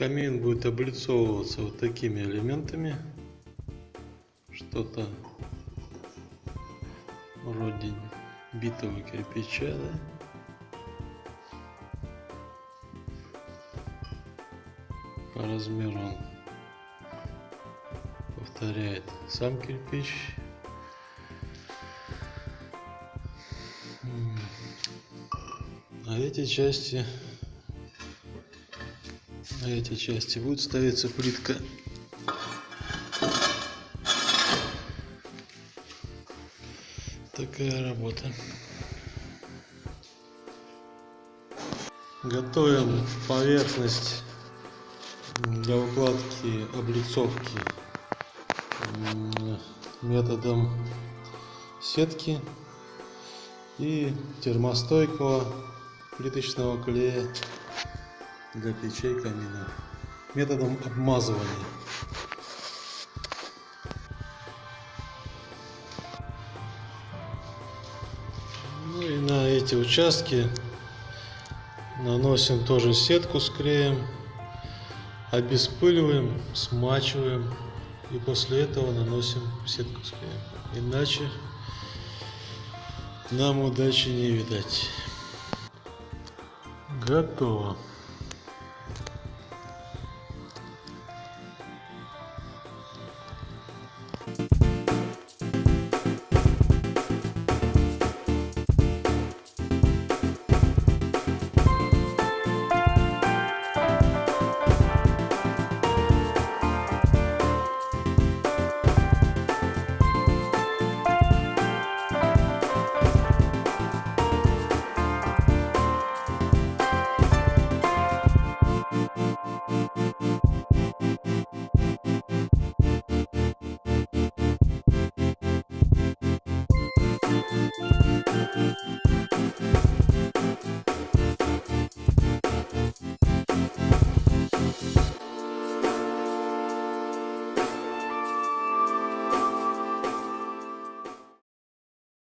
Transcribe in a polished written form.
Камин будет облицовываться вот такими элементами. Что-то вроде битого кирпича, да? По размеру он повторяет сам кирпич. На эти части будет ставиться плитка. Такая работа. Готовим поверхность для укладки облицовки методом сетки и термостойкого плиточного клея для печей камина методом обмазывания. Ну и на эти участки наносим тоже сетку с клеем, обеспыливаем, смачиваем и после этого наносим сетку с клеем. Иначе нам удачи не видать. Готово.